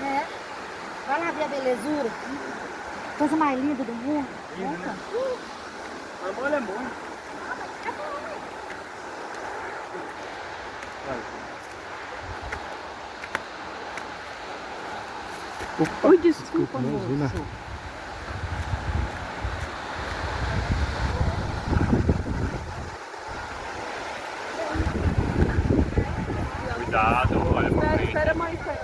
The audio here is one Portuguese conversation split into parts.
É. Vai lá ver a belezura. Coisa mais linda do mundo. Amor é bom. Opa, Oi, desculpa, imagina. moço. Cuidado, olha pra frente. Espera, mãe, espera.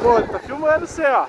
Pô, tá filmando você, ó.